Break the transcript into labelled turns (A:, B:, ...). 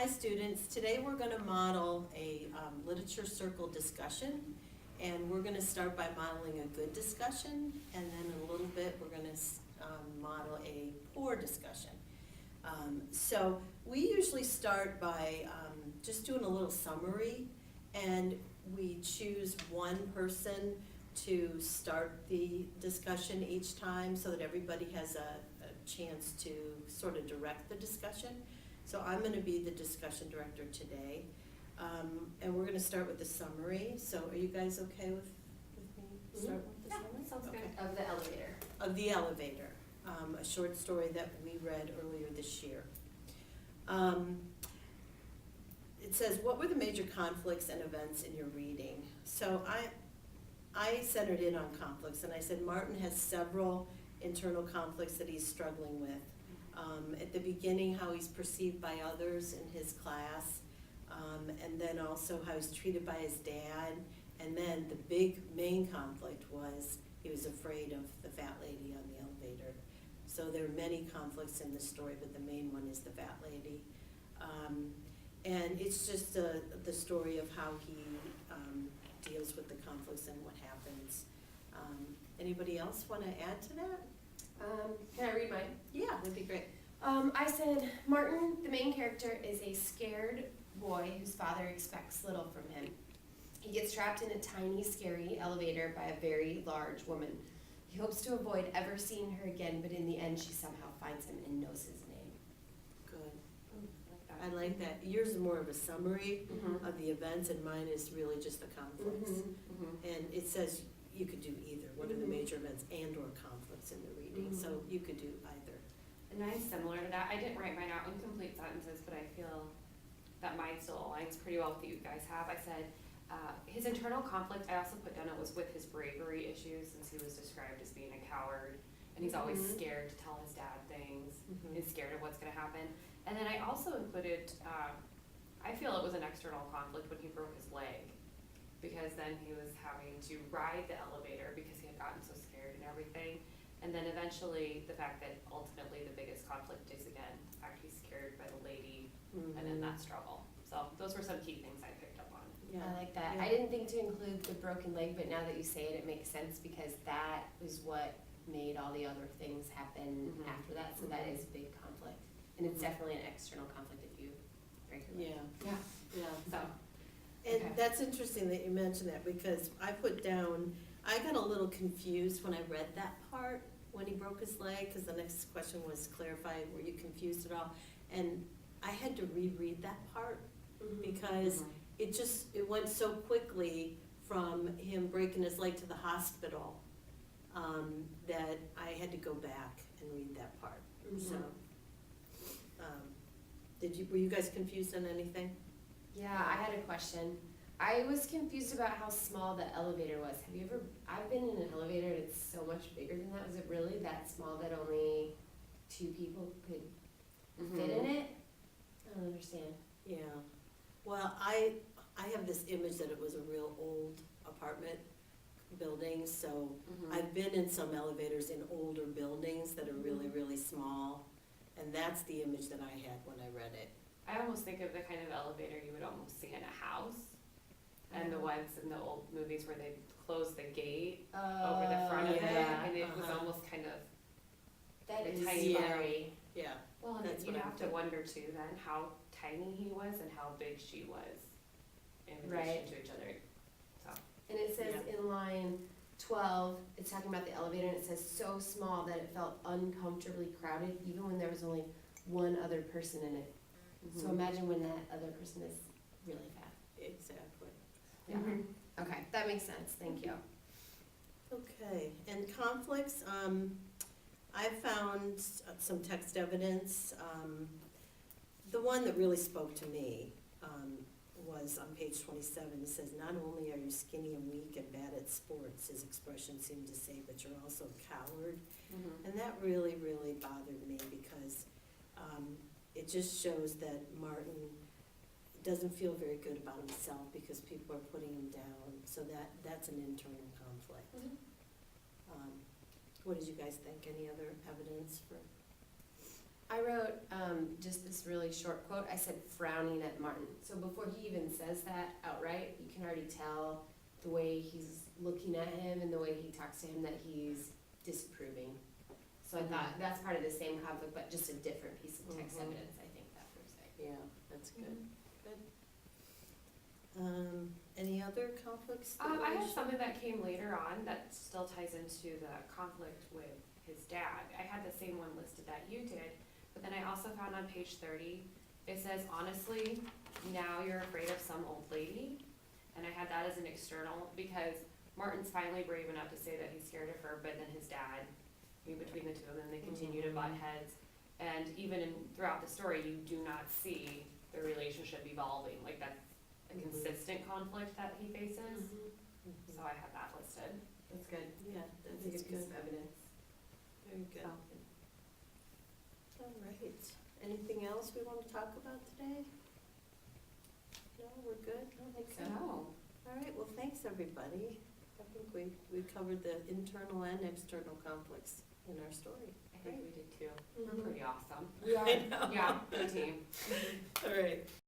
A: Hi students, today we're going to model a literature circle discussion, and we're going to start by modeling a good discussion, and then in a little bit we're going to model a poor discussion. So we usually start by just doing a little summary, and we choose one person to start the discussion each time so that everybody has a chance to sort of direct the discussion. So I'm going to be the discussion director today, and we're going to start with the summary. So are you guys okay with me starting with the summary?
B: Sounds
A: Okay.
B: good. Of the elevator.
A: Of the elevator, a short story that we read earlier this year. It says, what were the major conflicts and events in your reading? So I centered in on conflicts, and I said Martin has several internal conflicts that he's struggling with. At the beginning, how he's perceived by others in his class, and then also how he's treated by his dad, and then the big main conflict was he was afraid of the fat lady on the elevator. So there are many conflicts in the story, but the main one is the fat lady. And it's just the story of how he deals with the conflicts and what happens. Anybody else want to add to that?
B: Can I read mine?
A: Yeah, that'd be great.
B: I said, Martin, the main character, is a scared boy whose father expects little from him. He gets trapped in a tiny, scary elevator by a very large woman. He hopes to avoid ever seeing her again, but in the end she somehow finds him and knows his name.
A: Good. I like that. Yours is more of a summary of the events, and mine is really just the conflicts. And it says you could do either, what are the major events and or conflicts in the reading, so you could do either.
C: And mine's similar to that. I didn't write mine out in complete sentences, but I feel that mine still aligns pretty well with what you guys have. I said his internal conflict, I also put down it was with his bravery issues, since he was described as being a coward, and he's always scared to tell his dad things. He's scared of what's going to happen. And then I also included, I feel it was an external conflict when he broke his leg, because then he was having to ride the elevator because he had gotten so scared and everything. And then eventually the fact that ultimately the biggest conflict is, again, the fact he's scared by the lady, and then that struggle. So those were some key things I picked up on.
A: Yeah.
B: I like that.
A: Yeah.
B: I didn't think to include the broken leg, but now that you say it, it makes sense because that is what made all the other things happen after that. So that is a big conflict. And it's definitely an external conflict if you break your leg.
A: Yeah,
C: Yeah.
A: yeah.
C: So,
A: And
C: Okay.
A: that's interesting that you mentioned that, because I put down, I got a little confused when I read that part, when he broke his leg, because the next question was clarify, were you confused at all? And I had to reread that part, because it went so quickly from him breaking his leg to the hospital, that I had to go back and read that part. So, were you guys confused on anything?
B: Yeah, I had a question. I was confused about how small the elevator was. Have you ever, I've been in an elevator and it's so much bigger than that. Was it really that small that only 2 people could fit in it? I don't understand.
A: Yeah, well, I have this image that it was a real old apartment building, so I've been in some elevators in older buildings that are really, really small, and that's the image that I had when I read it.
C: I almost think of the kind of elevator you would almost see in a house, and the ones in the old movies where they close the gate over the front of it, and it was almost kind of
B: That is
C: tiny.
B: scary.
A: Yeah,
C: well, and
A: That's
C: you
A: what I'm
C: have to wonder too then how tiny he was and how big she was in relation
B: Right.
C: to each other. So
B: And it says in line 12, it's talking about the elevator, and it says so small that it felt uncomfortably crowded, even when there was only one other person in it. So imagine when that other person is really fat.
A: exactly.
B: Yeah. Okay, that makes sense. Thank you.
A: Okay, and conflicts, I found some text evidence. The one that really spoke to me was on page 27. It says, not only are you skinny and weak and bad at sports, his expression seemed to say, but you're also a coward. And that really, really bothered me, because it just shows that Martin doesn't feel very good about himself because people are putting him down. So that's an internal conflict. What did you guys think? Any other evidence for?
B: I wrote just this really short quote. I said frowning at Martin. So before he even says that outright, you can already tell the way he's looking at him and the way he talks to him that he's disapproving. So I thought that's part of the same conflict, but just a different piece of text evidence, I think, that proves it.
A: Yeah, that's good, good. Any other conflicts? that
C: I
A: we
C: have
A: should-
C: something that came later on that still ties into the conflict with his dad. I had the same one listed that you did, but then I also found on page 30, it says, honestly, now you're afraid of some old lady. And I had that as an external because Martin's finally brave enough to say that he's scared of her, but then his dad, between the two of them, they continue to butt heads. And even throughout the story, you do not see the relationship evolving. Like that's a consistent conflict that he faces. So I have that listed.
B: That's good.
A: Yeah,
B: That's a
A: that's
B: good piece
A: good,
B: of evidence.
A: very good.
C: So,
A: All right, anything else we want to talk about today? No, we're good?
B: I don't think so.
C: no.
A: All right, well, thanks, everybody. I think we covered the internal and external conflicts in our story.
C: I think we did too.
B: Mhm.
C: We're pretty awesome.
B: We are.
A: I know.
C: Yeah, good team.
A: All right.